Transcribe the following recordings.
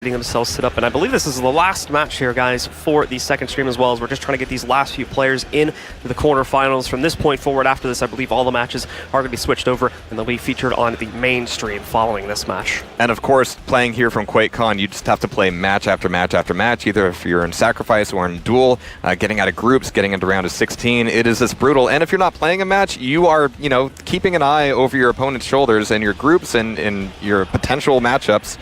getting themselves set up, and I believe this is the last match here, guys, for the second stream as well, as we're just trying to get these last few players in the quarterfinals. From this point forward, after this, I believe all the matches are going to be switched over, and they'll be featured on the main stream following this match. And of course, playing here from QuakeCon, you just have to play match after match after match, either if you're in Sacrifice or in Duel, getting out of groups, getting into round of 16. It is this brutal, and if you're not playing a match, you are, keeping an eye over your opponent's shoulders and your groups and your potential matchups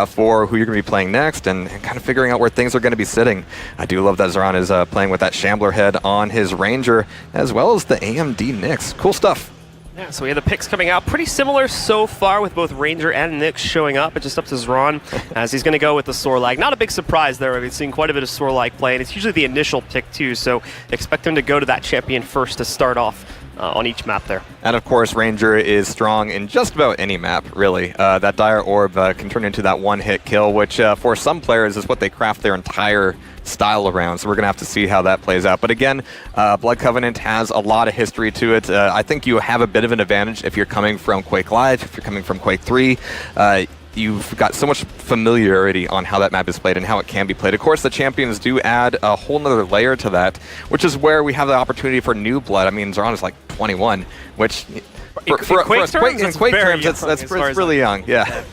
for who you're going to be playing next, and kind of figuring out where things are going to be sitting. I do love that Xron is playing with that Shambler head on his Ranger, as well as the AMD Nyx. Cool stuff. Yeah, so we have the picks coming out pretty similar so far, with both Ranger and Nyx showing up. It's just up to Xron, as he's going to go with the Sorlag. Not a big surprise there. We've seen quite a bit of Sorlag play, and it's usually the initial pick too, so expect him to go to that champion first to start off on each map there. And of course, Ranger is strong in just about any map, really. That Dire Orb can turn into that one-hit kill, which for some players is what they craft their entire style around, so we're going to have to see how that plays out. But again, Blood Covenant has a lot of history to it. I think you have a bit of an advantage if you're coming from Quake Live, if you're coming from Quake 3. You've got so much familiarity on how that map is played and how it can be played. Of course, the champions do add a whole nother layer to that, which is where we have the opportunity for new blood. I mean, Xron is like 21, which in Quake terms, that's really young. Yeah.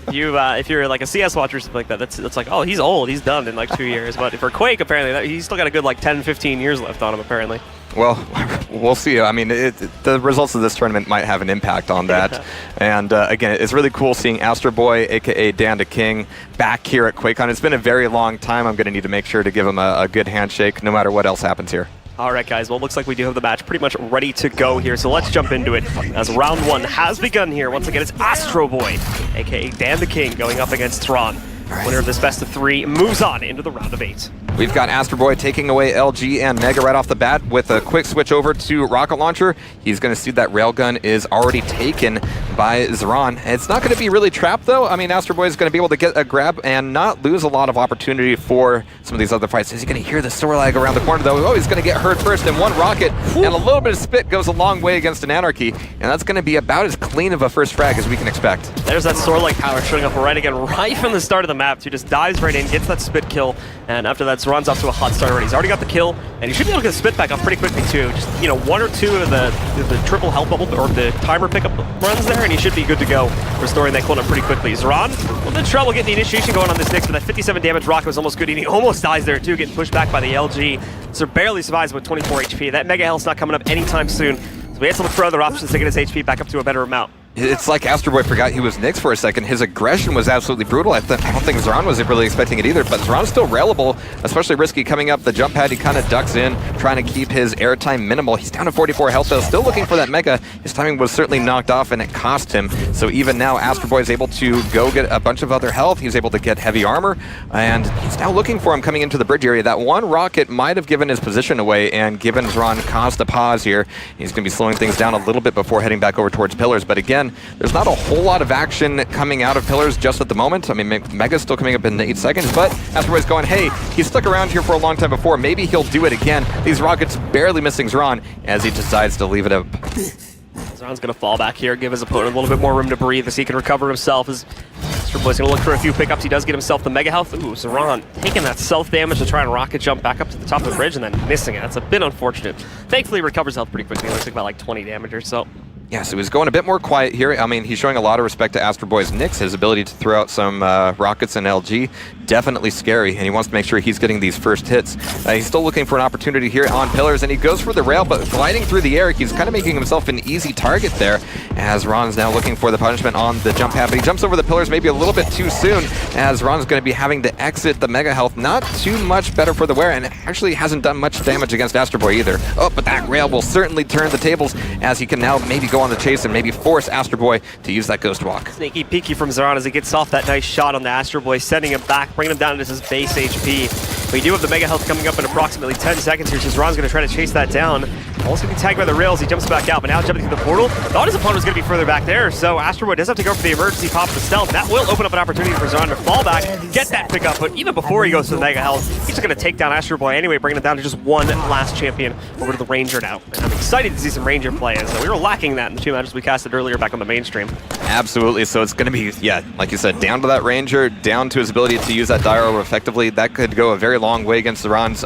If you're like a CS watcher or something like that, that's like, oh, he's old, he's done in like 2 years. But for Quake, apparently, he's still got a good like 10, 15 years left on him, apparently. Well, we'll see. I mean, the results of this tournament might have an impact on that. And again, it's really cool seeing astroboy, aka Dan the King, back here at QuakeCon. It's been a very long time. I'm going to need to make sure to give him a good handshake, no matter what else happens here. All right, guys. Well, it looks like we do have the match pretty much ready to go here, so let's jump into it, as round one has begun here. Once again, it's astroboy, aka Dan the King, going up against Xron. Winner of this best of 3 moves on into the round of 8. We've got astroboy taking away LG and Mega right off the bat with a quick switch over to Rocket Launcher. He's going to see that Railgun is already taken by Xron. It's not going to be really trapped, though. I mean, astroboy is going to be able to get a grab and not lose a lot of opportunity for some of these other fights. Is he going to hear the Sorlag around the corner, though? Oh, he's going to get hurt first, and one rocket and a little bit of spit goes a long way against an Anarchy, and that's going to be about as clean of a first frag as we can expect. There's that Sorlag power showing up right again, right from the start of the map. He just dives right in, gets that spit kill, and after that, Xron's off to a hot start already. He's already got the kill, and he should be able to get the spit back off pretty quickly too. Just, 1 or 2 of the triple health bubble or the timer pickup runs there, and he should be good to go, restoring that cooldown pretty quickly. Xron, a little bit of trouble getting the initiation going on this Nyx, but that 57 damage rocket was almost good, and he almost dies there too, getting pushed back by the LG. So barely survives with 24 HP. That Mega Health's not coming up anytime soon, so we have to look for other options to get his HP back up to a better amount. It's like Astroboy forgot he was Nyx for a second. His aggression was absolutely brutal. I don't think Xron was really expecting it either, but Xron's still railable, especially risky coming up the jump pad. He kind of ducks in, trying to keep his airtime minimal. He's down to 44 health, though, still looking for that Mega. His timing was certainly knocked off, and it cost him. So even now, Astroboy is able to go get a bunch of other health. He's able to get heavy armor, and he's now looking for him coming into the bridge area. That one rocket might have given his position away and given Xron cause to pause here. He's going to be slowing things down a little bit before heading back over towards Pillars, but again, there's not a whole lot of action coming out of Pillars just at the moment. I mean, Mega's still coming up in 8 seconds, but Astroboy's going, hey, he's stuck around here for a long time before. Maybe he'll do it again. These rockets barely missing Xron as he decides to leave it up. Xron's going to fall back here, give his opponent a little bit more room to breathe as he can recover himself. As Astroboy's going to look for a few pickups. He does get himself the Mega Health. Ooh, Xron taking that self-damage to try and rocket jump back up to the top of the bridge and then missing it. That's a bit unfortunate. Thankfully, he recovers health pretty quickly. It looks like about like 20 damage or so. Yeah, so he's going a bit more quiet here. I mean, he's showing a lot of respect to Astroboy's Nyx. His ability to throw out some rockets and LG, definitely scary, and he wants to make sure he's getting these first hits. He's still looking for an opportunity here on Pillars, and he goes for the rail, but gliding through the air, he's kind of making himself an easy target there, as Ron's now looking for the punishment on the jump pad, but he jumps over the Pillars maybe a little bit too soon, as Ron's going to be having to exit the Mega Health. Not too much better for the wear, and actually hasn't done much damage against Astroboy either. Oh, but that rail will certainly turn the tables, as he can now maybe go on the chase and maybe force Astroboy to use that Ghost Walk. Sneaky peeky from Xron as he gets off that nice shot on the Astroboy, sending him back, bringing him down to his base HP. We do have the Mega Health coming up in approximately 10 seconds here, so Xron's going to try to chase that down. Almost going to be tagged by the rails. He jumps back out, but now jumping through the portal. Thought his opponent was going to be further back there, so astroboy does have to go for the emergency pop of the stealth. That will open up an opportunity for Xron to fall back, get that pickup, but even before he goes to the Mega Health, he's just going to take down astroboy anyway, bringing it down to just one last champion over to the Ranger now. And I'm excited to see some Ranger play, as we were lacking that in the 2 matches we casted earlier back on the mainstream. Absolutely. So it's going to be, yeah, like you said, down to that Ranger, down to his ability to use that Dire Orb effectively. That could go a very long way against Xron's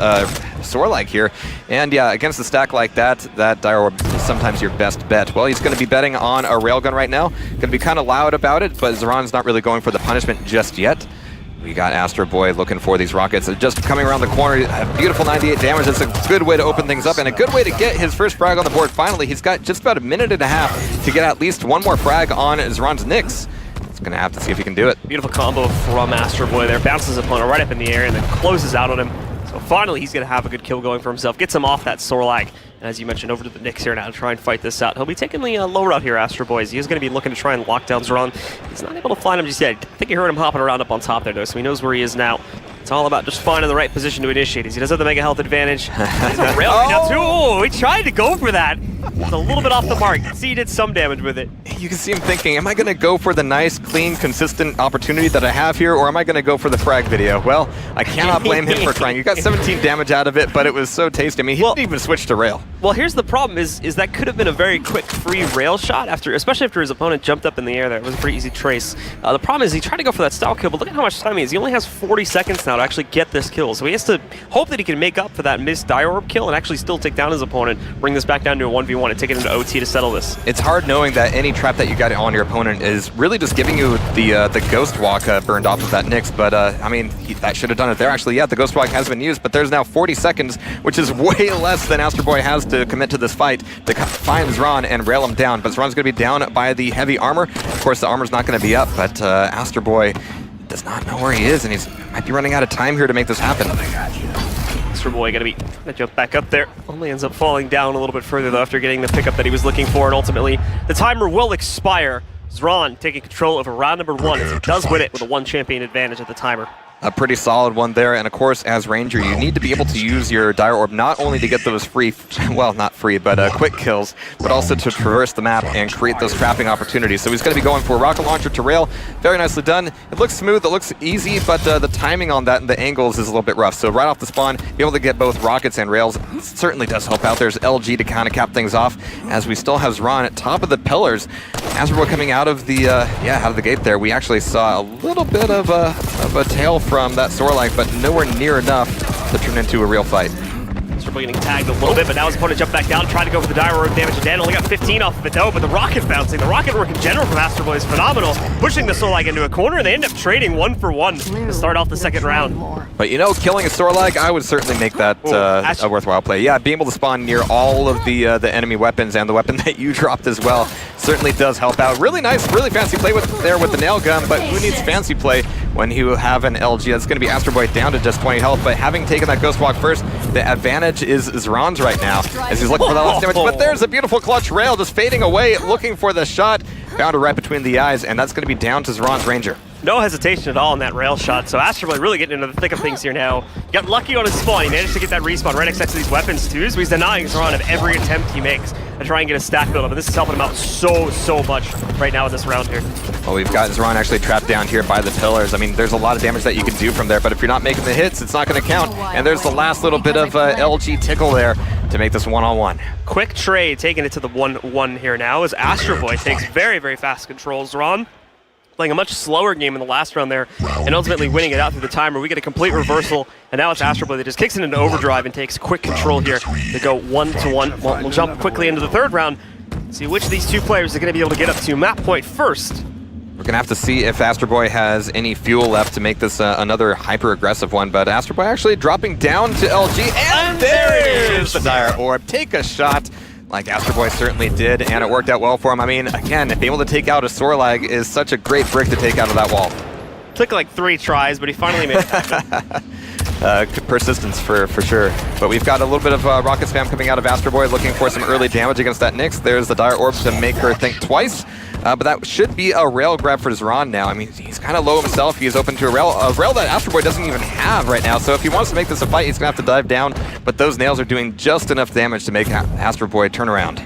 Sorlag here. And yeah, against a stack like that, that Dire Orb is sometimes your best bet. Well, he's going to be betting on a Railgun right now. Going to be kind of loud about it, but Xron's not really going for the punishment just yet. We got Astroboy looking for these rockets. Just coming around the corner, a beautiful 98 damage. That's a good way to open things up and a good way to get his first frag on the board. Finally, he's got just about a minute and a half to get at least one more frag on Xron's Nyx. He's going to have to see if he can do it. Beautiful combo from Astroboy there. Bounces his opponent right up in the air and then closes out on him. So finally, he's going to have a good kill going for himself. Gets him off that Sorlag. And as you mentioned, over to the Nyx here now to try and fight this out. He'll be taking the low route here, Astroboy. He is going to be looking to try and lock down Xron. He's not able to find him just yet. I think you heard him hopping around up on top there, though, so he knows where he is now. It's all about just finding the right position to initiate. He does have the Mega Health advantage. He's got rail now, too. Oh, he tried to go for that. It's a little bit off the mark. See, he did some damage with it. You can see him thinking, am I going to go for the nice, clean, consistent opportunity that I have here, or am I going to go for the frag video? Well, I cannot blame him for trying. You got 17 damage out of it, but it was so tasty. I mean, he didn't even switch to rail. Well, here's the problem is that could have been a very quick free rail shot, especially after his opponent jumped up in the air there. It was a pretty easy trace. The problem is he tried to go for that style kill, but look at how much time he has. He only has 40 seconds now to actually get this kill, so he has to hope that he can make up for that missed Dire Orb kill and actually still take down his opponent, bring this back down to a 1v1 and take it into OT to settle this. It's hard knowing that any trap that you got on your opponent is really just giving you the Ghost Walk burned off of that Nyx, but I mean, that should have done it there. Actually, yeah, the Ghost Walk has been used, but there's now 40 seconds, which is way less than Astroboy has to commit to this fight to find Xron and rail him down. But Xron's going to be down by the heavy armor. Of course, the armor's not going to be up, but Astroboy does not know where he is, and might be running out of time here to make this happen. Astroboy gonna be trying to jump back up there. Only ends up falling down a little bit further though after getting the pickup that he was looking for, and ultimately the timer will expire. Xron taking control over round number 1 as he does win it with a 1 champion advantage at the timer. A pretty solid one there, and of course, as Ranger, you need to be able to use your Dire Orb not only to get those free, well, not free, but quick kills, but also to traverse the map and create those trapping opportunities. So he's going to be going for a rocket launcher to rail. Very nicely done. It looks smooth, it looks easy, but the timing on that and the angles is a little bit rough. So right off the spawn, be able to get both rockets and rails certainly does help out. There's LG to kind of cap things off, as we still have Xron at top of the pillars. As we're coming out of the out of the gate there, we actually saw a little bit of a tail from that Sorlag, but nowhere near enough to turn into a real fight. Astroboy getting tagged a little bit, but now his opponent jumped back down, trying to go for the Dire Orb damage again. Only got 15 off of it though, but the rocket bouncing. The rocket work in general from Astroboy is phenomenal, pushing the Sorlag into a corner, and they end up trading 1 for 1 to start off the second round. But you know, killing a Sorlag, I would certainly make that a worthwhile play. Yeah, being able to spawn near all of the enemy weapons and the weapon that you dropped as well certainly does help out. Really nice, really fancy play with the nail gun, but who needs fancy play when you have an LG? That's going to be Astroboy down to just 20 health, but having taken that Ghost Walk first, the advantage is Xron's right now, as he's looking for that last damage. But there's a beautiful clutch rail just fading away, looking for the shot. Found it right between the eyes, and that's going to be down to Xron's Ranger. No hesitation at all in that rail shot, so Astroboy really getting into the thick of things here now. Got lucky on his spawn, he managed to get that respawn right next to these weapons too, so he's denying Xron of every attempt he makes to try and get a stack build up, and this is helping him out so much right now in this round here. Well, we've got Xron actually trapped down here by the pillars. I mean, there's a lot of damage that you can do from there, but if you're not making the hits, it's not going to count, and there's the last little bit of LG tickle there to make this one-on-one. Quick trade taking it to the 1-1 here now as Astroboy takes very fast control. Xron playing a much slower game in the last round there and ultimately winning it out through the timer. We get a complete reversal, and now it's Astroboy that just kicks it into overdrive and takes quick control here to go 1-1. We'll jump quickly into the third round, see which of these two players are going to be able to get up to map point first. We're going to have to see if Astroboy has any fuel left to make this another hyper-aggressive one, but Astroboy actually dropping down to LG, and there it is! The Dire Orb. Take a shot like Astroboy certainly did, and it worked out well for him. I mean, again, being able to take out a Sorlag is such a great brick to take out of that wall. Took like 3 tries, but he finally made it happen. persistence for sure. But we've got a little bit of rocket spam coming out of Astroboy, looking for some early damage against that Nyx. There's the Dire Orb to make her think twice. But that should be a rail grab for Xron now. I mean, he's kind of low himself. He's open to a rail that Astroboy doesn't even have right now. So if he wants to make this a fight, he's going to have to dive down. But those nails are doing just enough damage to make Astroboy turn around.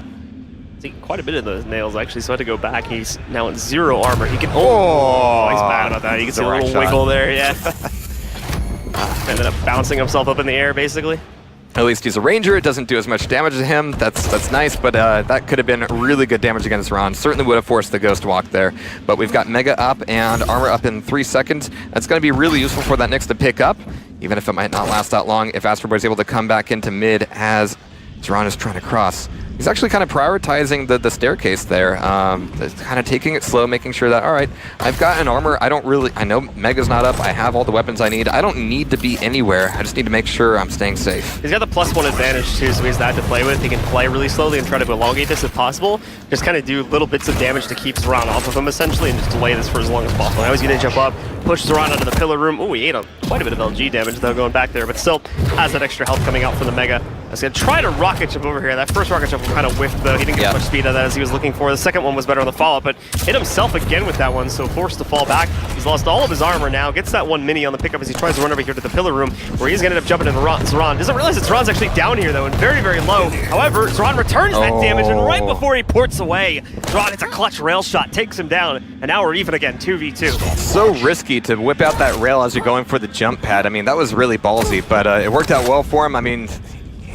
See, quite a bit of those nails, actually, so I had to go back. He's now in 0 armor. He can... Oh, he's bad about that. You can see a little wiggle there, yeah. Ended up bouncing himself up in the air, basically. At least he's a ranger. It doesn't do as much damage to him. That's nice, but that could have been really good damage against Ron. Certainly would have forced the Ghost Walk there. But we've got Mega up and armor up in 3 seconds. That's going to be really useful for that Nyx to pick up, even if it might not last that long. If Astroboy is able to come back into mid as Xron is trying to cross. He's actually kind of prioritizing the staircase there, kind of taking it slow, making sure that, all right, I've got an armor. I know Mega's not up. I have all the weapons I need. I don't need to be anywhere. I just need to make sure I'm staying safe. He's got the +1 advantage too, so he has that to play with. He can play really slowly and try to elongate this if possible. Just kind of do little bits of damage to keep Xron off of him, essentially, and just delay this for as long as possible. Now he's going to jump up, push Xron out of the pillar room. Oh, he ate quite a bit of LG damage, though, going back there, but still has that extra health coming out from the Mega. He's going to try to rocket jump over here. That first rocket jump kind of whiffed, though. He didn't get much speed out of that as he was looking for. The second one was better on the follow-up, but hit himself again with that one, so forced to fall back. He's lost all of his armor now, gets that one mini on the pickup as he tries to run over here to the pillar room, where he's going to end up jumping into Xron. Doesn't realize that Xron's actually down here, though, and very, very low. However, Xron returns that damage, and right before he ports away, Xron hits a clutch rail shot, takes him down, and now we're even again, 2v2. So risky to whip out that rail as you're going for the jump pad. I mean, that was really ballsy, but it worked out well for him. I mean,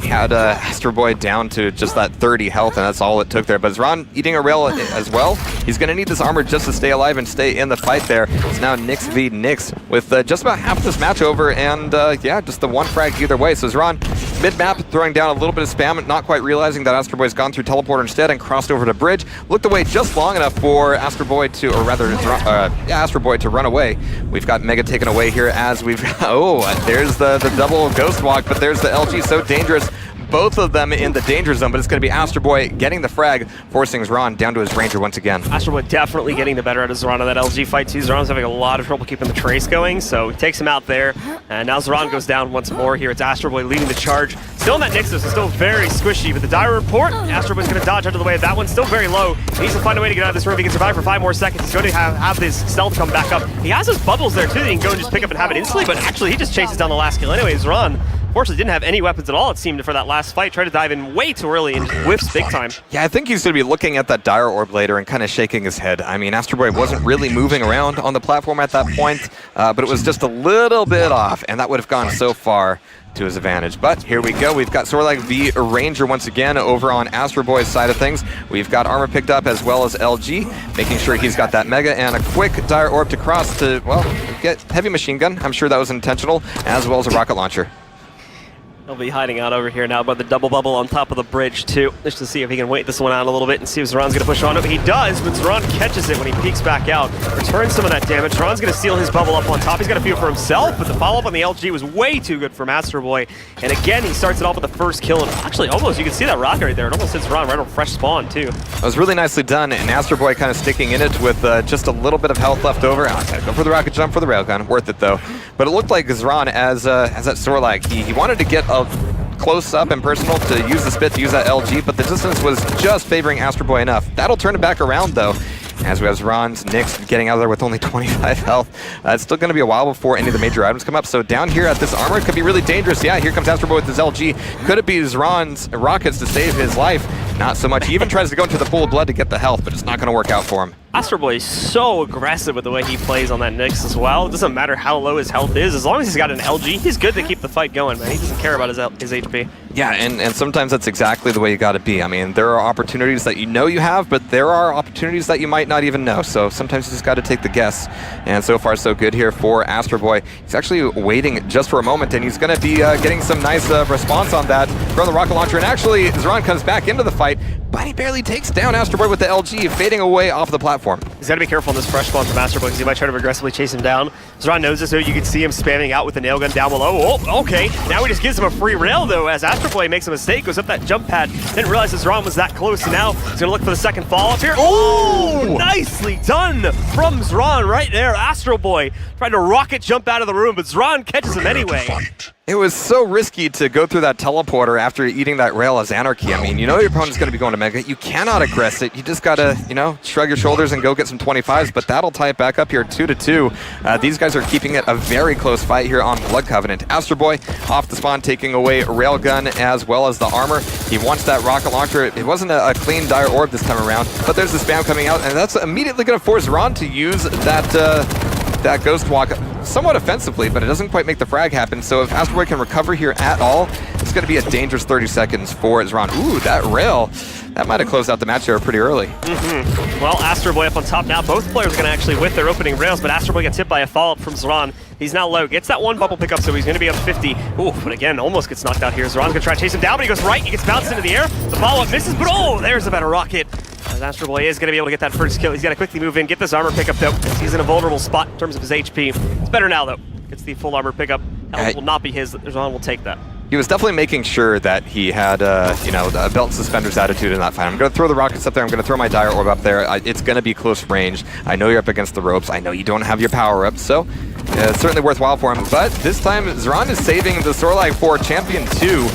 he had Astroboy down to just that 30 health, and that's all it took there. But Xron eating a rail as well. He's going to need this armor just to stay alive and stay in the fight there. It's now Nyx v Nyx with just about half this match over, and yeah, just the one frag either way. So Xron mid-map throwing down a little bit of spam, not quite realizing that Astroboy's gone through teleporter instead and crossed over to bridge. Looked away just long enough for Astroboy to, or rather, Astroboy to run away. We've got Mega taken away here as we've, there's the double Ghost Walk, but there's the LG, so dangerous. Both of them in the danger zone, but it's going to be Astroboy getting the frag, forcing Xron down to his ranger once again. Astroboy definitely getting the better out of Xron on that LG fight too. Xron's having a lot of trouble keeping the trace going, so he takes him out there. And now Xron goes down once more here. It's Astroboy leading the charge. Still in that Nyx, it's still very squishy, but the dire report, Astroboy's going to dodge out of the way of that one. Still very low. He needs to find a way to get out of this room. He can survive for 5 more seconds. He's going to have his stealth come back up. He has his bubbles there too that he can go and just pick up and have it instantly, but actually he just chases down the last kill anyway. Xron fortunately didn't have any weapons at all, it seemed, for that last fight. Tried to dive in way too early and whiffs big time. Yeah, I think he's going to be looking at that Dire Orb later and kind of shaking his head. I mean, Astroboy wasn't really moving around on the platform at that point, but it was just a little bit off, and that would have gone so far to his advantage. But here we go. We've got Sorlag v Ranger once again over on Astroboy's side of things. We've got armor picked up as well as LG, making sure he's got that Mega and a quick Dire Orb to cross to, well, get heavy machine gun. I'm sure that was intentional, as well as a rocket launcher. He'll be hiding out over here now by the double bubble on top of the bridge too, just to see if he can wait this one out a little bit and see if Xron's going to push on it. He does, but Xron catches it when he peeks back out, returns some of that damage. Xron's going to steal his bubble up on top. He's got a few for himself, but the follow-up on the LG was way too good for Astroboy. And again, he starts it off with the first kill, and actually almost, you can see that rocket right there. It almost hits Xron right on fresh spawn too. It was really nicely done, and Astroboy kind of sticking in it with just a little bit of health left over. Go for the rocket jump for the railgun, worth it though. But it looked like Xron, as that Sorlag, he wanted to get a close up and personal to use the spit, to use that LG, but the distance was just favoring Astroboy enough. That'll turn it back around though, as we have Xron's Nyx getting out of there with only 25 health. It's still going to be a while before any of the major items come up, so down here at this armor, it could be really dangerous. Yeah, here comes Astroboy with his LG. Could it be Xron's rockets to save his life? Not so much. He even tries to go into the pool of blood to get the health, but it's not going to work out for him. Astroboy is so aggressive with the way he plays on that Nyx as well. It doesn't matter how low his health is. As long as he's got an LG, he's good to keep the fight going, man. He doesn't care about his HP. Yeah, and sometimes that's exactly the way you got to be. I mean, there are opportunities that you know you have, but there are opportunities that you might not even know. So sometimes you just got to take the guess. And so far, so good here for Astroboy. He's actually waiting just for a moment, and he's going to be getting some nice response on that from the rocket launcher. And actually, Xron comes back into the fight, but he barely takes down Astroboy with the LG, fading away off the platform. He's got to be careful on this fresh spawn from Astroboy because he might try to aggressively chase him down. Xron knows this, though. You can see him spamming out with the nail gun down below. Oh, okay. Now he just gives him a free rail, though, as Astroboy makes a mistake, goes up that jump pad. Didn't realize that Xron was that close, and now he's going to look for the second follow-up here. Oh, nicely done from Xron right there. Astroboy tried to rocket jump out of the room, but Xron catches him anyway. It was so risky to go through that teleporter after eating that rail as Anarchy. I mean, you know your opponent's going to be going to Mega. You cannot aggress it. You just got to, you know, shrug your shoulders and go get some 25s, but that'll tie it back up here 2-2. These guys are keeping it a very close fight here on Blood Covenant. Astroboy off the spawn, taking away Railgun as well as the armor. He wants that rocket launcher. It wasn't a clean Dire Orb this time around, but there's the spam coming out, and that's immediately going to force Ron to use that Ghost Walk somewhat offensively, but it doesn't quite make the frag happen. So if Astroboy can recover here at all, it's going to be a dangerous 30 seconds for Xron. Ooh, that rail, that might have closed out the match here pretty early. Well, Astroboy up on top now. Both players are going to actually whip their opening rails, but Astroboy gets hit by a follow-up from Xron. He's now low, gets that one bubble pickup, so he's going to be up 50. Ooh, but again, almost gets knocked out here. Xron's going to try to chase him down, but he goes right, he gets bounced into the air. The follow-up misses, but oh, there's a better rocket. As Astroboy is going to be able to get that first kill. He's got to quickly move in, get this armor pickup, though. He's in a vulnerable spot in terms of his HP. It's better now, though. Gets the full armor pickup. Health will not be his. Xron will take that. He was definitely making sure that he had, you know, the belt and suspenders attitude in that fight. I'm going to throw the rockets up there. I'm going to throw my Dire Orb up there. It's going to be close range. I know you're up against the ropes. I know you don't have your power-up, so it's certainly worthwhile for him. But this time, Xron is saving the Sorlag for Champion 2.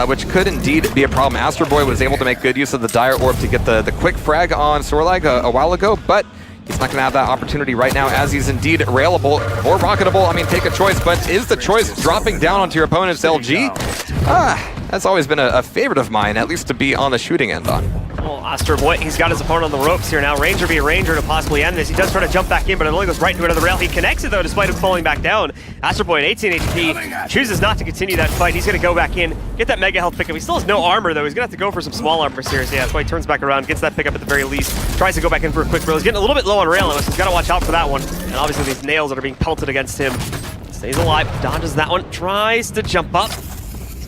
Which could indeed be a problem. Astroboy was able to make good use of the Dire Orb to get the quick frag on Sorlag a while ago, but he's not going to have that opportunity right now as he's indeed railable or rocketable. I mean, take a choice, but is the choice dropping down onto your opponent's LG? That's always been a favorite of mine, at least to be on the shooting end on. Well, Astroboy, he's got his opponent on the ropes here now. Ranger via Ranger to possibly end this. He does try to jump back in, but it only goes right into another rail. He connects it, though, despite him falling back down. Astroboy at 18 HP chooses not to continue that fight. He's going to go back in, get that mega health pickup. He still has no armor, though. He's going to have to go for some small armor here. So yeah, that's why he turns back around, gets that pickup at the very least, tries to go back in for a quick rail. He's getting a little bit low on rail, so he's got to watch out for that one. And obviously these nails that are being pelted against him. Stays alive, dodges that one, tries to jump up.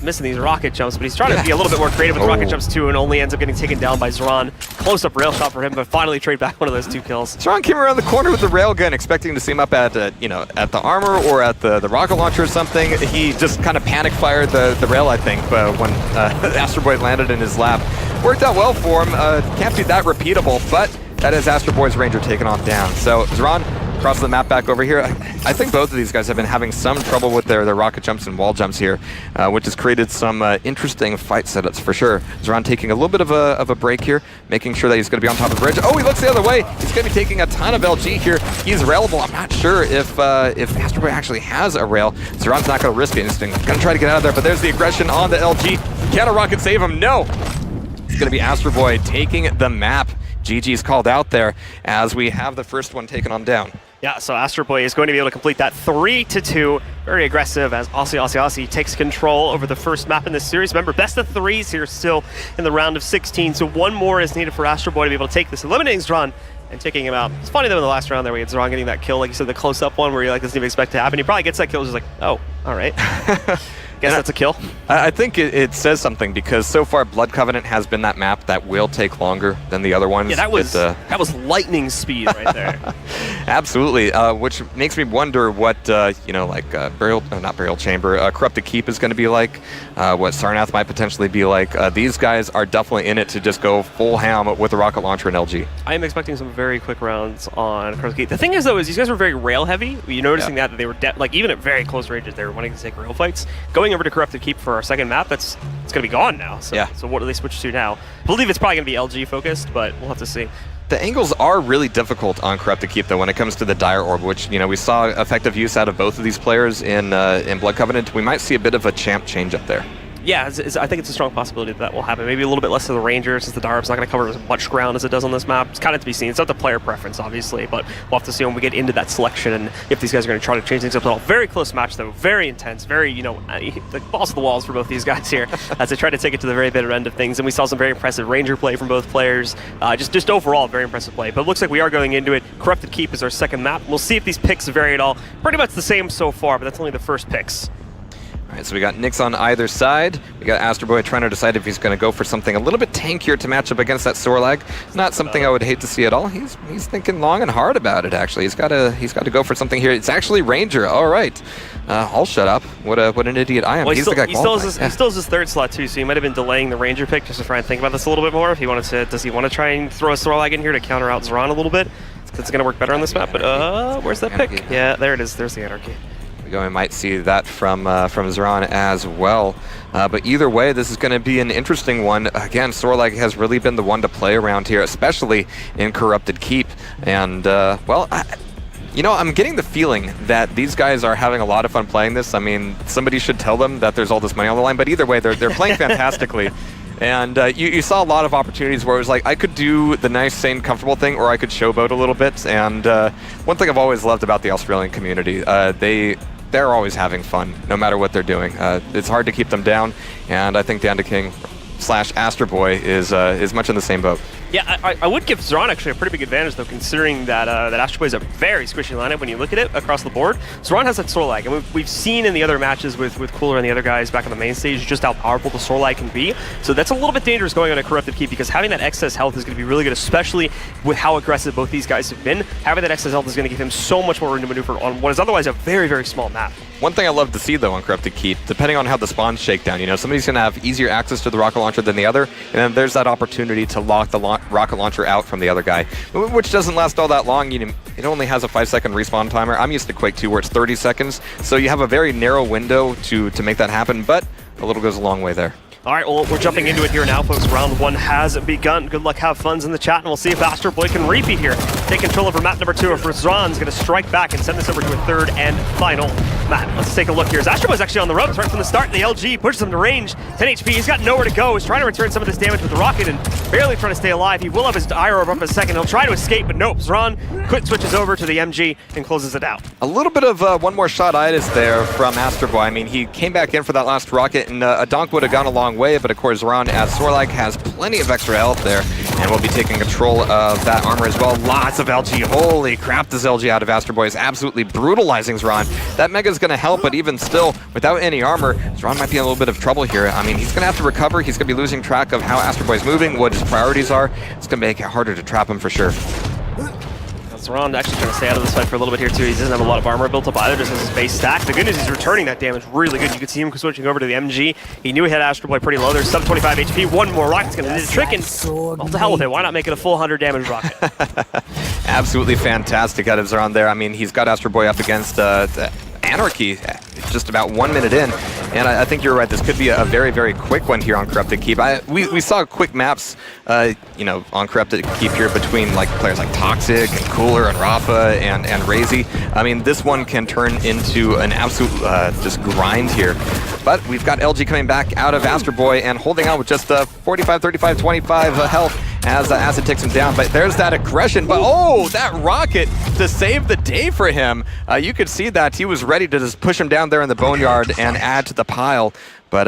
Missing these rocket jumps, but he's trying to be a little bit more creative with rocket jumps too, and only ends up getting taken down by Xron. Close-up rail shot for him, but finally trade back one of those 2 kills. Xron came around the corner with the railgun, expecting to see him up at, you know, at the armor or at the rocket launcher or something. He just kind of panic-fired the rail, I think, when Astroboy landed in his lap. Worked out well for him. Can't be that repeatable, but that is Astroboy's Ranger taken off down. So Xron across the map back over here. I think both of these guys have been having some trouble with their rocket jumps and wall jumps here, which has created some interesting fight setups for sure. Xron taking a little bit of a break here, making sure that he's going to be on top of the bridge. Oh, he looks the other way. He's going to be taking a ton of LG here. He's railable. I'm not sure if Astroboy actually has a rail. Xron's not going to risk it. He's going to try to get out of there, but there's the aggression on the LG. Can a rocket save him? No. It's going to be Astroboy taking the map. GG's called out there as we have the first one taken on down. Yeah, so Astroboy is going to be able to complete that 3-2. Very aggressive as Aussie takes control over the first map in this series. Remember, best of 3s here still in the round of 16, so one more is needed for Astroboy to be able to take this, eliminating Xron and taking him out. It's funny though in the last round there we had Xron getting that kill, like you said, the close-up one where you like doesn't even expect to happen. He probably gets that kill just like, oh, all right. Guess that's a kill. I think it says something because so far Blood Covenant has been that map that will take longer than the other ones. Yeah, that was lightning speed right there. Absolutely, which makes me wonder what Burial Chamber, Corrupted Keep is going to be like, what Sarnath might potentially be like. These guys are definitely in it to just go full ham with the rocket launcher and LG. I am expecting some very quick rounds on Corrupted Keep. The thing is though, is these guys were very rail heavy. You're noticing that they were like even at very close ranges, they were wanting to take rail fights. Going over to Corrupted Keep for our second map, it's going to be gone now. So, so what do they switch to now? I believe it's probably going to be LG focused, but we'll have to see. The angles are really difficult on Corrupted Keep though when it comes to the Dire Orb, which we saw effective use out of both of these players in Blood Covenant. We might see a bit of a champ change up there. Yeah, I think it's a strong possibility that will happen. Maybe a little bit less of the Ranger, since the Dire Orb's not going to cover as much ground as it does on this map. It's kind of to be seen. It's up to player preference, obviously, but we'll have to see when we get into that selection and if these guys are going to try to change things up at all. Very close match, though. Very intense. Very, the balls to the walls for both these guys here as they try to take it to the very bitter end of things. And we saw some very impressive Ranger play from both players. Just overall, very impressive play. But it looks like we are going into it. Corrupted Keep is our second map. We'll see if these picks vary at all. Pretty much the same so far, but that's only the first picks. All right, so we got Nyx on either side. We got Astroboy trying to decide if he's going to go for something a little bit tankier to match up against that Sorlag. Not something I would hate to see at all. He's thinking long and hard about it, actually. He's got to go for something here. It's actually Ranger. All right. I'll shut up. What an idiot I am. Well, he's the guy he still has his third slot, too, so he might have been delaying the Ranger pick just to try and think about this a little bit more. If he wanted to, does he want to try and throw a Sorlag in here to counter out Xron a little bit? It's going to work better on this map, but where's that pick? Yeah, there it is. There's the Anarchy. We might see that from Xron as well. But either way, this is going to be an interesting one. Again, Sorlag has really been the one to play around here, especially in Corrupted Keep. And, well, I'm getting the feeling that these guys are having a lot of fun playing this. I mean, somebody should tell them that there's all this money on the line. But either way, they're playing fantastically. And you saw a lot of opportunities where it was like, I could do the nice, sane, comfortable thing, or I could showboat a little bit. And one thing I've always loved about the Australian community, they're always having fun, no matter what they're doing. It's hard to keep them down, and I think Danda King / Astroboy is much in the same boat. Yeah, I would give Xron actually a pretty big advantage, though, considering that that Astroboy is a very squishy lineup when you look at it across the board. Xron has that Sorlag, and we've seen in the other matches with Cooler and the other guys back on the main stage just how powerful the Sorlag can be. So that's a little bit dangerous going on a Corrupted Keep, because having that excess health is going to be really good, especially with how aggressive both these guys have been. Having that excess health is going to give him so much more room to maneuver on what is otherwise a very, very small map. One thing I love to see, though, on Corrupted Keep, depending on how the spawns shake down, somebody's going to have easier access to the rocket launcher than the other, and then there's that opportunity to lock the rocket launcher out from the other guy, which doesn't last all that long. It only has a 5-second respawn timer. I'm used to Quake 2 where it's 30 seconds, so you have a very narrow window to make that happen, but a little goes a long way there. All right, well, we're jumping into it here now, folks. Round 1 has begun. Good luck, have funs in the chat, and we'll see if Astroboy can repeat here. Take control over map number 2, or if Xron's going to strike back and send this over to a third and final map. Let's take a look here. Astroboy's actually on the ropes right from the start. The LG pushes him to range. 10 HP, he's got nowhere to go. He's trying to return some of this damage with the rocket and barely trying to stay alive. He will have his Iro up in a second. He'll try to escape, but nope. Xron quick switches over to the MG and closes it out. A little bit of one more shot-itis there from Astroboy. I mean, he came back in for that last rocket, and a donk would have gone a long way, but of course, as Sorlag has plenty of extra health there, and we'll be taking control of that armor as well. Lots of LG. Holy crap, this LG out of Astroboy is absolutely brutalizing Xron. That Mega is going to help, but even still, without any armor, Xron might be in a little bit of trouble here. I mean, he's going to have to recover. He's going to be losing track of how Astroboy is moving, what his priorities are. It's going to make it harder to trap him for sure. Xron actually trying to stay out of this fight for a little bit here too. He doesn't have a lot of armor built up either, just has his base stack. The good news is he's returning that damage really good. You could see him switching over to the MG. He knew he had Astroboy pretty low. There's sub 25 HP. One more rocket's going to do the trick, and well, to hell with it. Why not make it a full 100 damage rocket? Absolutely fantastic out of Xron there. I mean, he's got Astroboy up against Anarchy just about 1 minute in, and I think you're right. This could be a very, very quick one here on Corrupted Keep. We saw quick maps, on Corrupted Keep here between players like Toxic and Cooler and Rafa and Razy. I mean, this one can turn into an absolute just grind here. But we've got LG coming back out of Astroboy and holding out with just 45, 35, 25 health as Acid takes him down. But there's that aggression. But oh, that rocket to save the day for him. You could see that he was ready to just push him down there in the boneyard and add to the pile. But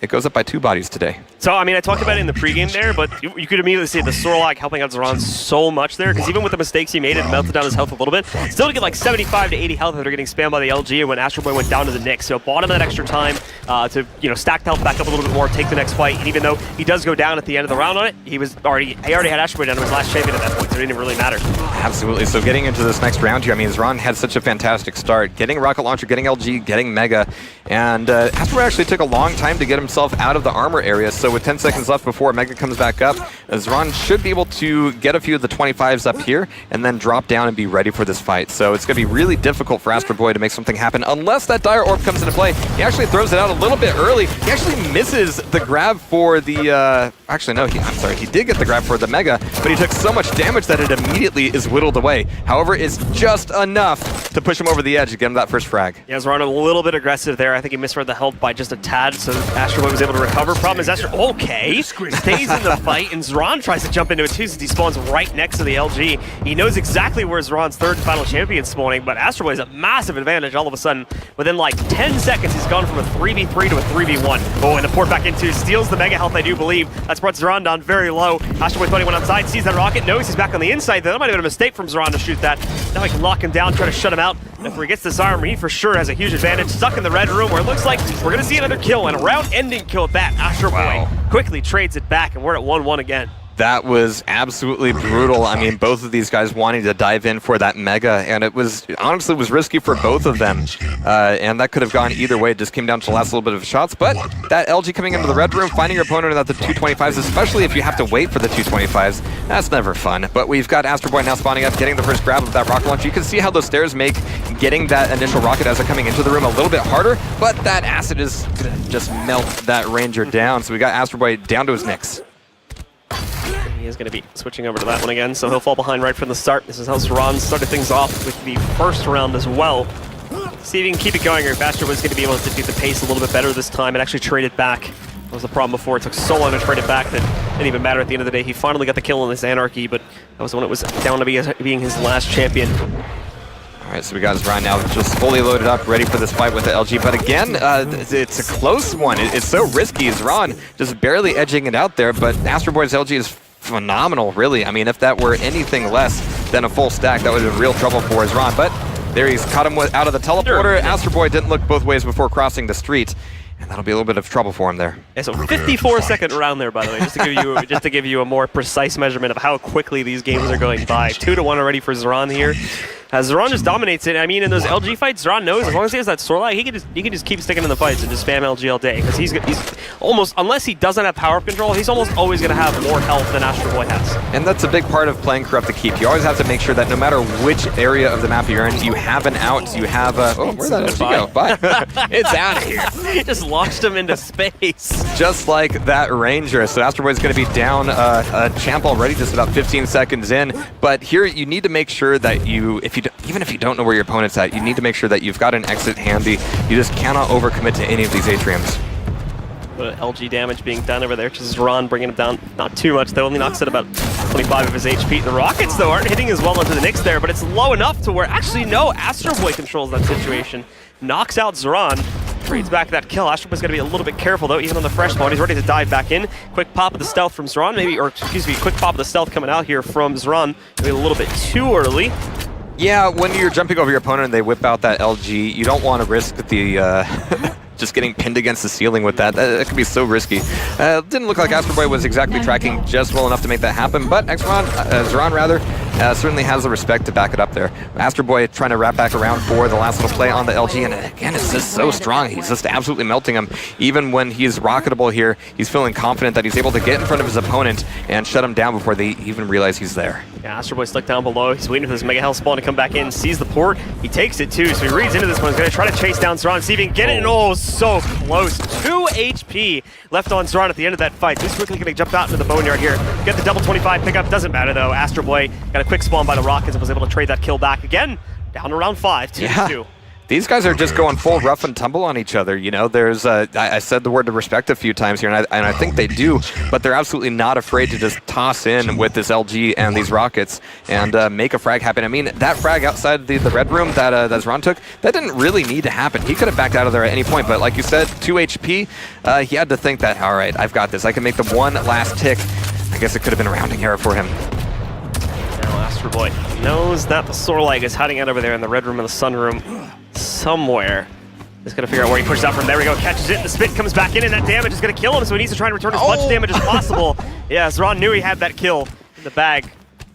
it goes up by 2 bodies today. So, I mean, I talked about it in the pregame there, but you could immediately see the Sorlag helping out Xron so much there, because even with the mistakes he made, it melted down his health a little bit. Still to get 75 to 80 health after getting spammed by the LG when Astroboy went down to the Nyx. So, bought him that extra time to, stack the health back up a little bit more, take the next fight. And even though he does go down at the end of the round on it, he already had Astroboy down to his last champion at that point, so it didn't even really matter. Absolutely. So, getting into this next round here, I mean, Xron had such a fantastic start. Getting Rocket Launcher, getting LG, getting Mega, and Astroboy actually took a long time to get himself out of the armor area. So, with 10 seconds left before Mega comes back up, Xron should be able to get a few of the 25s up here and then drop down and be ready for this fight. So it's going to be really difficult for Astroboy to make something happen unless that Dire Orb comes into play. He actually throws it out a little bit early. He actually misses the grab for the... Actually, no, I'm sorry. He did get the grab for the Mega, but he took so much damage that it immediately is whittled away. However, it's just enough to push him over the edge to get him that first frag. Yeah, Xron a little bit aggressive there. I think he misread the help by just a tad, so Astroboy was able to recover. Problem is Astroboy, okay, stays in the fight, and Xron tries to jump into it too since he spawns right next to the LG. He knows exactly where Xron's third and final champion's spawning, but Astroboy has a massive advantage all of a sudden. Within 10 seconds, he's gone from a 3v3 to a 3v1. Oh, and the port back into, steals the Mega health, I do believe. That's brought Xron down very low. Astroboy thought he went outside, sees that rocket, knows he's back on the inside. That might have been a mistake from Xron to shoot that. Now he can lock him down, try to shut him out. If he gets this armor, he for sure has a huge advantage. Stuck in the red room where it looks like we're going to see another kill, and a round-ending kill at that. astroboy quickly trades it back, and we're at 1-1 again. That was absolutely brutal. I mean, both of these guys wanting to dive in for that mega, and it was honestly was risky for both of them. And that could have gone either way. It just came down to the last little bit of shots. But that LG coming into the red room, finding your opponent at the 225s, especially if you have to wait for the 225s, that's never fun. But we've got astroboy now spawning up, getting the first grab of that rocket launch. You can see how those stairs make getting that initial rocket as they're coming into the room a little bit harder, but that acid is gonna just melt that ranger down. So we got astroboy down to his nicks. He is going to be switching over to that one again, so he'll fall behind right from the start. This is how Xron started things off with the first round as well. See if he can keep it going, or if astroboy was going to be able to dictate the pace a little bit better this time and actually trade it back. That was the problem before. It took so long to trade it back that it didn't even matter at the end of the day. He finally got the kill in this Anarchy, but that was when it was down to being his last champion. Alright, so we got Xron now just fully loaded up, ready for this fight with the LG. But again, it's a close one. It's so risky. Xron just barely edging it out there, but astroboy's LG is phenomenal, really. I mean, if that were anything less than a full stack, that would have been real trouble for Xron. But there he's caught him out of the teleporter. astroboy didn't look both ways before crossing the street, and that'll be a little bit of trouble for him there. Yeah, so 54-second round there, by the way, just to give you a more precise measurement of how quickly these games are going by. 2-1 already for Xron here. Xron just dominates it. I mean, in those LG fights, Xron knows as long as he has that Sorlight, he can just keep sticking in the fights and just spam LG all day. Because he's almost, unless he doesn't have power control, he's almost always going to have more health than astroboy has. And that's a big part of playing Corrupt to Keep. You always have to make sure that no matter which area of the map you're in, you have an out, you have a... Oh, where'd that LG go? Bye. It's out of here. He just launched him into space. Just like that Ranger. So astroboy's going to be down a champ already, just about 15 seconds in. But here, you need to make sure that even if you don't know where your opponent's at, you need to make sure that you've got an exit handy. You just cannot overcommit to any of these atriums. But LG damage being done over there. Just Xron bringing him down, not too much though, only knocks at about 25 of his HP. The rockets though aren't hitting as well into the Nyx there, but it's low enough to where actually no, astroboy controls that situation. Knocks out Xron, trades back that kill. astroboy's got to be a little bit careful though, even on the fresh spawn. He's ready to dive back in. Quick pop of the stealth from Xron, maybe, or excuse me, quick pop of the stealth coming out here from Xron. Maybe a little bit too early. Yeah, when you're jumping over your opponent and they whip out that LG, you don't want to risk the just getting pinned against the ceiling with that. That could be so risky. Didn't look like astroboy was exactly tracking just well enough to make that happen, but Xron rather, certainly has the respect to back it up there. astroboy trying to wrap back around for the last little play on the LG, and again, it's just so strong. He's just absolutely melting him. Even when he's rocketable here, he's feeling confident that he's able to get in front of his opponent and shut him down before they even realize he's there. Yeah, astroboy stuck down below. He's waiting for this Mega Hell spawn to come back in, sees the port. He takes it too, so he reads into this one. He's going to try to chase down Xron, see if he can get it, and oh, so close. 2 HP left on Xron at the end of that fight. He's quickly going to jump out into the boneyard here. Get the double 25 pickup, doesn't matter though. astroboy got a quick spawn by the rockets and was able to trade that kill back again. Down to round 5, 2-2. These guys are just going full rough and tumble on each other. You know, there's I said the word to respect a few times here, and I think they do, but they're absolutely not afraid to just toss in with this LG and these rockets and make a frag happen. I mean, that frag outside the red room that Xron took, that didn't really need to happen. He could have backed out of there at any point, but like you said, 2 HP, he had to think that, all right, I've got this. I can make the one last tick. I guess it could have been a rounding error for him. Now astroboy knows that the Sorlight is hiding out over there in the red room and the sun room somewhere. He's gonna figure out where he pushes out from. There we go, catches it, the spit comes back in, and that damage is gonna kill him, so he needs to try and return as much damage as possible. Yeah, Xron knew he had that kill in the bag.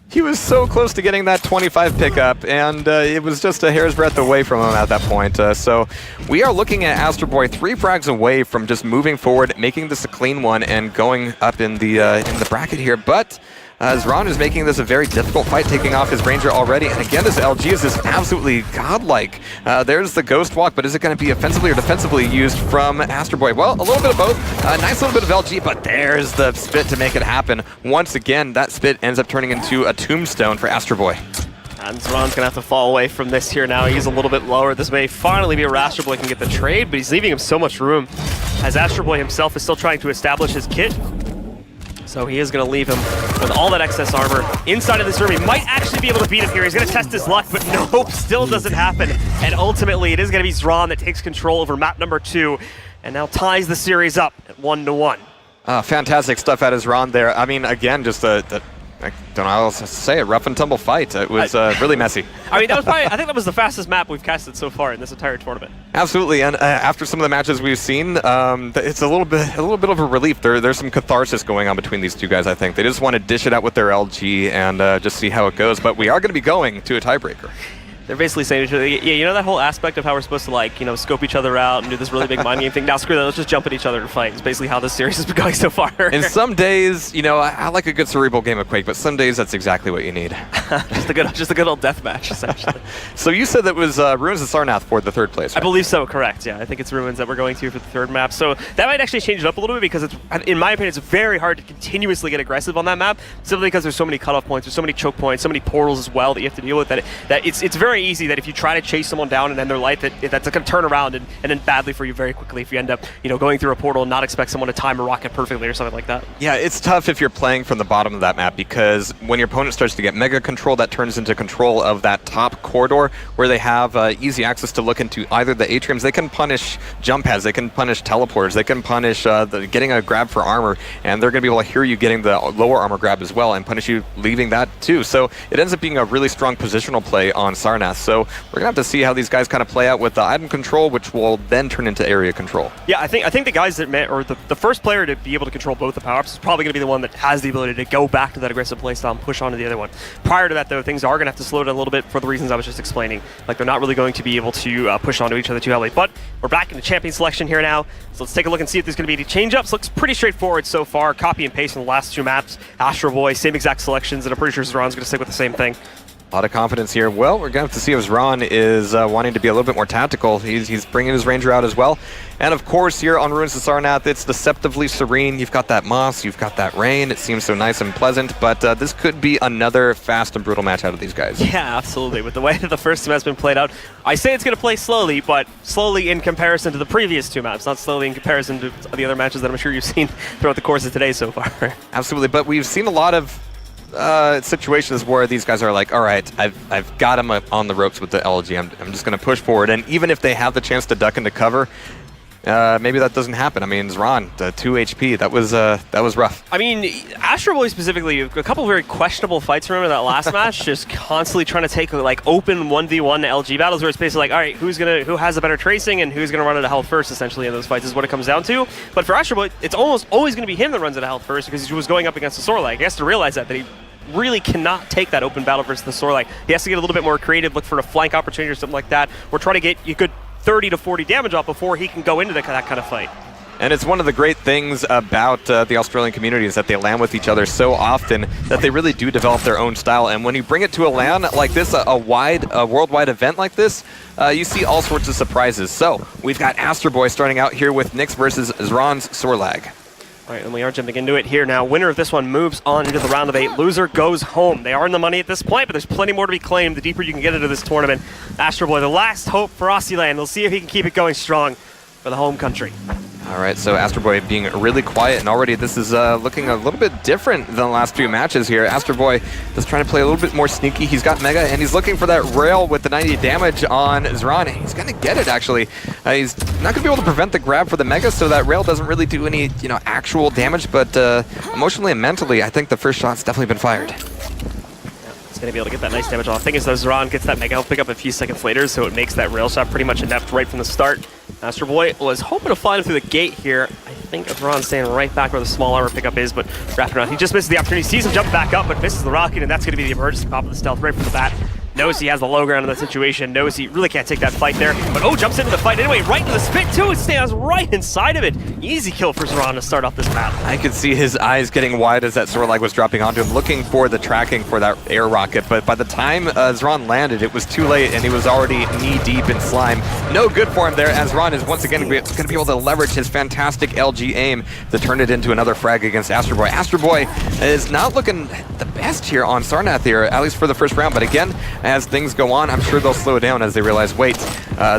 He was so close to getting that 25 pickup, and it was just a hair's breadth away from him at that point. So we are looking at astroboy 3 frags away from just moving forward, making this a clean one, and going up in the bracket here. But Xron is making this a very difficult fight, taking off his Ranger already. And again, this LG is just absolutely godlike. There's the Ghost Walk, but is it going to be offensively or defensively used from astroboy? Well, a little bit of both. A nice little bit of LG, but there's the spit to make it happen. Once again, that spit ends up turning into a tombstone for astroboy. And Xron's gonna have to fall away from this here now. He's a little bit lower. This may finally be where astroboy can get the trade, but he's leaving him so much room, as astroboy himself is still trying to establish his kit. So he is going to leave him with all that excess armor inside of this room. He might actually be able to beat him here. He's going to test his luck, but nope, still doesn't happen. And ultimately, it is going to be Xron that takes control over map number 2 and now ties the series up at 1-1. Fantastic stuff out of Xron there. I mean, again, just I don't know how else to say it. Rough and tumble fight. It was really messy. I mean, that was probably, I think that was the fastest map we've casted so far in this entire tournament. Absolutely, and after some of the matches we've seen, it's a little bit of a relief. There's some catharsis going on between these two guys. I think they just want to dish it out with their LG and just see how it goes. But we are going to be going to a tiebreaker. They're basically saying to each other, yeah, you know that whole aspect of how we're supposed to, like, you know, scope each other out and do this really big mind game thing? Now screw that, let's just jump at each other and fight. It's basically how this series has been going so far. And some days, you know, I like a good cerebral game of Quake, but some days that's exactly what you need. just a good old death match, essentially. So you said that was Ruins of Sarnath for the third place, right? I believe so, correct, yeah. I think it's Ruins that we're going to for the third map. So that might actually change it up a little bit because, it's, in my opinion, it's very hard to continuously get aggressive on that map, simply because there's so many cutoff points, there's so many choke points, so many portals as well that you have to deal with, that it's very easy that if you try to chase someone down and end their life, that's going to turn around and end badly for you very quickly if you end up, you know, going through a portal and not expect someone to time a rocket perfectly or something like that. Yeah, it's tough if you're playing from the bottom of that map because when your opponent starts to get mega control, that turns into control of that top corridor where they have easy access to look into either the atriums. They can punish jump pads, they can punish teleporters, they can punish getting a grab for armor, and they're going to be able to hear you getting the lower armor grab as well and punish you leaving that too. So it ends up being a really strong positional play on Sarnath. So we're going to have to see how these guys kind of play out with the item control, which will then turn into area control. Yeah, I think the guys that or the first player to be able to control both the power-ups is probably going to be the one that has the ability to go back to that aggressive playstyle and push on to the other one. Prior to that, though, things are going to have to slow down a little bit for the reasons I was just explaining. Like, they're not really going to be able to push onto each other too heavily. But we're back into champion selection here now, so let's take a look and see if there's going to be any change-ups. Looks pretty straightforward so far. Copy and paste from the last two maps. Astroboy, same exact selections, and I'm pretty sure Xron's going to stick with the same thing. A lot of confidence here. Well, we're going to have to see if Xron is wanting to be a little bit more tactical. He's bringing his Ranger out as well. And of course, here on Ruins of Sarnath, it's deceptively serene. You've got that moss, you've got that rain. It seems so nice and pleasant, but this could be another fast and brutal match out of these guys. Yeah, absolutely. With the way that the first two maps have been played out, I say it's going to play slowly, but slowly in comparison to the previous two maps, not slowly in comparison to the other matches that I'm sure you've seen throughout the course of today so far. Absolutely, but we've seen a lot of situations where these guys are like, all right, I've got him on the ropes with the LG. I'm just going to push forward. And even if they have the chance to duck into cover, maybe that doesn't happen. I mean, Xron, 2 HP, that was rough. I mean, Astroboy specifically, a couple of very questionable fights from him in that last match, just constantly trying to take like open 1v1 LG battles where it's basically like, all right, who has a better tracing and who's going to run out of health first, essentially, in those fights is what it comes down to. But for Astroboy, it's almost always going to be him that runs out of health first because he was going up against the Sorlag. He has to realize that he really cannot take that open battle versus the Sorlag. He has to get a little bit more creative, look for a flank opportunity or something like that, or try to get you good 30 to 40 damage off before he can go into that kind of fight. And it's one of the great things about the Australian community is that they LAN with each other so often that they really do develop their own style. And when you bring it to a LAN like this, a worldwide event like this, you see all sorts of surprises. So we've got Astroboy starting out here with Nyx versus Xron's Sorlag. All right, and we are jumping into it here now. Winner of this one moves on into the round of 8. Loser goes home. They are in the money at this point, but there's plenty more to be claimed the deeper you can get into this tournament. Astroboy, the last hope for Aussieland. We'll see if he can keep it going strong for the home country. All right, so Astroboy being really quiet, and already this is looking a little bit different than the last few matches here. Astroboy just trying to play a little bit more sneaky. He's got Mega, and he's looking for that rail with the 90 damage on Xron. He's going to get it, actually. He's not going to be able to prevent the grab for the Mega, so that rail doesn't really do any, actual damage, but emotionally and mentally, I think the first shot's definitely been fired. Going to be able to get that nice damage off. Thing is, though, Xron gets that Mega health pick up a few seconds later, so it makes that rail shot pretty much inept right from the start. Astroboy was hoping to fly him through the gate here. I think Xron's staying right back where the small armor pickup is, but wrapping around. He just misses the opportunity, sees him jump back up, but misses the rocket, and that's going to be the emergency pop of the stealth right from the bat. Knows he has the low ground in that situation, knows he really can't take that fight there, but jumps into the fight anyway, right into the spit too, it stands right inside of it. Easy kill for Xron to start off this map. I could see his eyes getting wide as that Sorlag was dropping onto him, looking for the tracking for that air rocket, but by the time Xron landed, it was too late, and he was already knee-deep in slime. No good for him there, as Xron is once again going to be able to leverage his fantastic LG aim to turn it into another frag against Astroboy. Astroboy is not looking the best here on Sarnath here, at least for the first round, but again, as things go on, I'm sure they'll slow down as they realize, wait,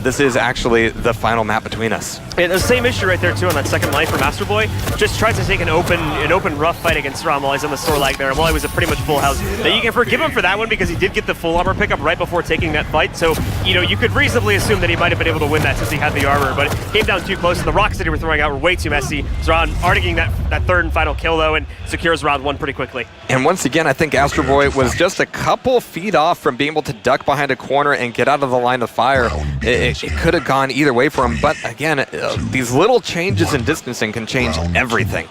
this is actually the final map between us. And the same issue right there too on that second line from Astroboy. Just tries to take an open rough fight against Xron while he's on the sword lag there. While he was a pretty much full house. Now you can forgive him for that one because he did get the full armor pickup right before taking that fight. So, you know, you could reasonably assume that he might have been able to win that since he had the armor, but it came down too close, and the rockets that he were throwing out were way too messy. Xron already getting that third and final kill though, and secures round one pretty quickly. And once again, I think Astroboy was just a couple feet off from being able to duck behind a corner and get out of the line of fire. It could have gone either way for him, but again, these little changes in distancing can change everything.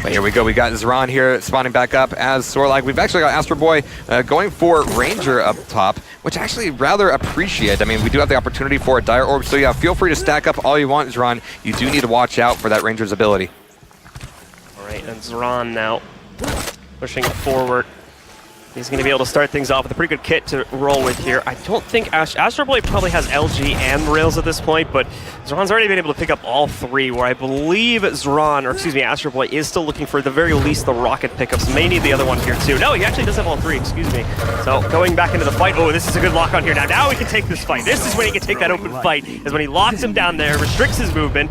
But here we go, we got Xron here spawning back up as Sorlag. We've actually got Astroboy going for Ranger up top, which I actually rather appreciate. I mean, we do have the opportunity for a Dire Orb, so yeah, feel free to stack up all you want, Xron. You do need to watch out for that Ranger's ability. All right, and Xron now pushing it forward. He's going to be able to start things off with a pretty good kit to roll with here. I don't think Astroboy probably has LG and rails at this point, but Xron's already been able to pick up all three, where I believe Astroboy is still looking for, at the very least, the rocket pickups. May need the other one here too. No, he actually does have all three, excuse me. So going back into the fight. Oh, this is a good lock on here. Now he can take this fight. This is when he can take that open fight, is when he locks him down there, restricts his movement,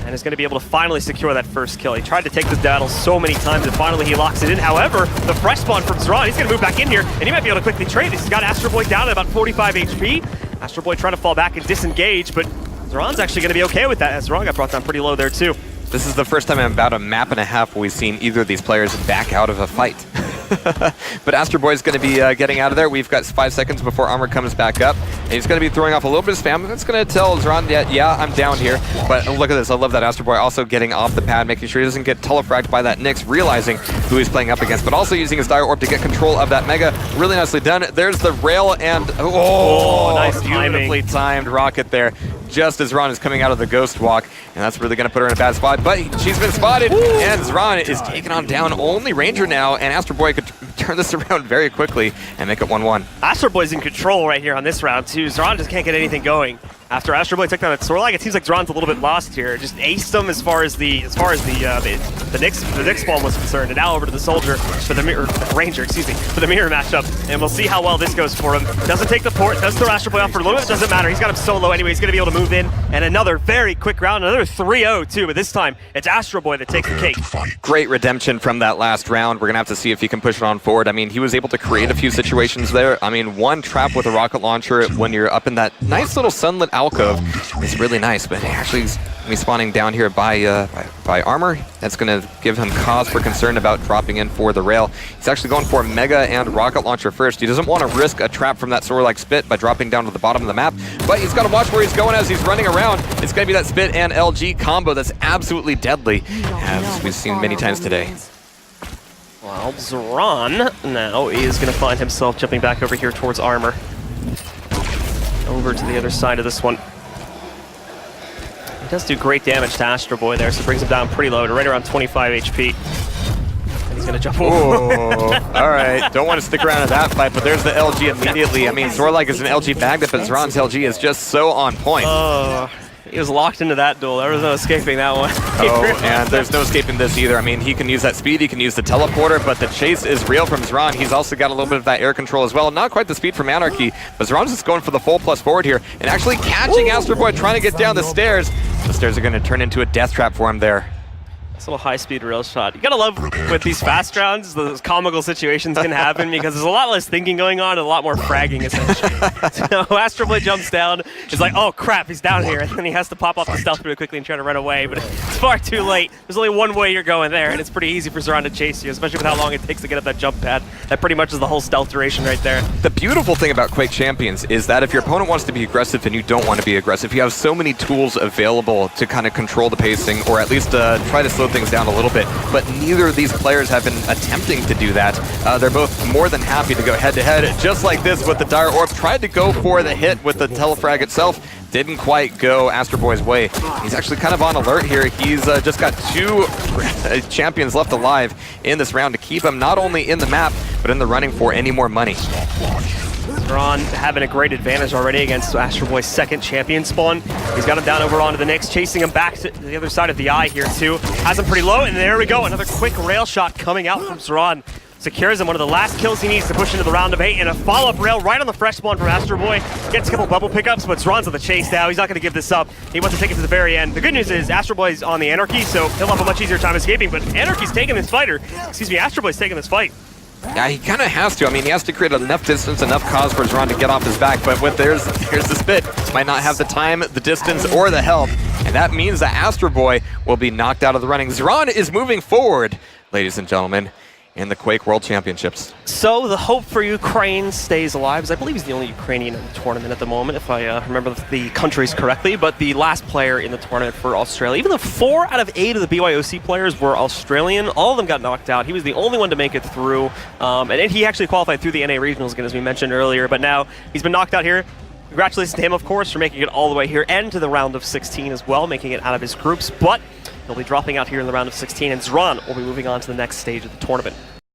and is going to be able to finally secure that first kill. He tried to take this battle so many times, and finally he locks it in. However, the fresh spawn from Xron, he's going to move back in here, and he might be able to quickly trade this. He's got Astroboy down at about 45 HP. Astroboy trying to fall back and disengage, but Xron's actually going to be okay with that, as Xron got brought down pretty low there too. This is the first time in about a map and a half where we've seen either of these players back out of a fight. But Astroboy is going to be getting out of there. We've got 5 seconds before armor comes back up. And he's going to be throwing off a little bit of spam. That's going to tell Xron that, yeah, I'm down here. But look at this. I love that Astroboy also getting off the pad, making sure he doesn't get telefragged by that Nyx, realizing who he's playing up against, but also using his Dire Orb to get control of that Mega. Really nicely done. There's the rail, and nice beautifully timed rocket there, just as Xron is coming out of the Ghost Walk, and that's really going to put her in a bad spot. But she's been spotted, and Xron is taking on down only Ranger now, and Astroboy could turn this around very quickly and make it 1-1. Astroboy's in control right here on this round too. Xron just can't get anything going. After Astroboy took down that Sorlag, it seems like Xron's a little bit lost here. Just aced him as far as the Nyx spawn was concerned, and now over to the Soldier for the Ranger, for the mirror matchup, and we'll see how well this goes for him. Doesn't take the port, does throw Astroboy off for a little bit, doesn't matter. He's got him solo anyway. He's going to be able to move in, and another very quick round, another 3-0 too. But this time it's Astroboy that takes the cake. Great redemption from that last round. We're going to have to see if he can push it on forward. I mean, he was able to create a few situations there. I mean, one trap with a rocket launcher when you're up in that nice little sunlit alcove is really nice, but actually he's spawning down here by armor. That's going to give him cause for concern about dropping in for the rail. He's actually going for Mega and rocket launcher first. He doesn't want to risk a trap from that Sorlag spit by dropping down to the bottom of the map, but he's got to watch where he's going as he's running around. It's going to be that spit and LG combo that's absolutely deadly, as we've seen many times today. Well, Xron now is going to find himself jumping back over here towards armor. Over to the other side of this one. He does do great damage to Astroboy there, so brings him down pretty low to right around 25 HP. And he's going to jump over. All right, don't want to stick around in that fight, but there's the LG immediately. I mean, Sorlag is an LG magnet, but Xron's LG is just so on point. He was locked into that duel. There was no escaping that one. And there's no escaping this either. I mean, he can use that speed, he can use the teleporter, but the chase is real from Xron. He's also got a little bit of that air control as well. Not quite the speed from Anarchy, but Xron's just going for the full plus forward here and actually catching Astroboy trying to get down the stairs. The stairs are going to turn into a death trap for him there. This little high-speed rail shot. You gotta love with these fast rounds, those comical situations can happen because there's a lot less thinking going on and a lot more fragging, essentially. So Astroboy jumps down, is like, oh crap, he's down here, and then he has to pop off the stealth really quickly and try to run away, but it's far too late. There's only one way you're going there, and it's pretty easy for Xron to chase you, especially with how long it takes to get up that jump pad. That pretty much is the whole stealth duration right there. The beautiful thing about Quake Champions is that if your opponent wants to be aggressive and you don't want to be aggressive, you have so many tools available to kind of control the pacing, or at least try to slow things down a little bit. But neither of these players have been attempting to do that. They're both more than happy to go head-to-head, just like this with the Dire Orb. Tried to go for the hit with the telefrag itself. Didn't quite go Astroboy's way. He's actually kind of on alert here. He's just got 2 champions left alive in this round to keep him not only in the map, but in the running for any more money. Xron having a great advantage already against Astroboy's second champion spawn. He's got him down over onto the Nyx, chasing him back to the other side of the eye here too. Has him pretty low, and there we go. Another quick rail shot coming out from Xron. secures him one of the last kills he needs to push into the round of 8, and a follow-up rail right on the fresh spawn from astroboy. Gets a couple bubble pickups, but Xron's on the chase now. He's not going to give this up. He wants to take it to the very end. The good news is astroboy's on the Anarchy, so he'll have a much easier time escaping, but Anarchy's taking this fighter. Excuse me, astroboy's taking this fight. Yeah, he kind of has to. I mean, he has to create enough distance, enough cause for Xron to get off his back, but here's the spit. Might not have the time, the distance, or the help, and that means that astroboy will be knocked out of the running. Xron is moving forward, ladies and gentlemen, in the Quake World Championships. So the hope for Ukraine stays alive, as I believe he's the only Ukrainian in the tournament at the moment, if I remember the countries correctly, but the last player in the tournament for Australia. Even though 4 out of 8 of the BYOC players were Australian, all of them got knocked out. He was the only one to make it through, and he actually qualified through the NA Regionals again, as we mentioned earlier, but now he's been knocked out here. Congratulations to him, of course, for making it all the way here and to the round of 16 as well, making it out of his groups, but he'll be dropping out here in the round of 16, and Xron will be moving on to the next stage of the tournament.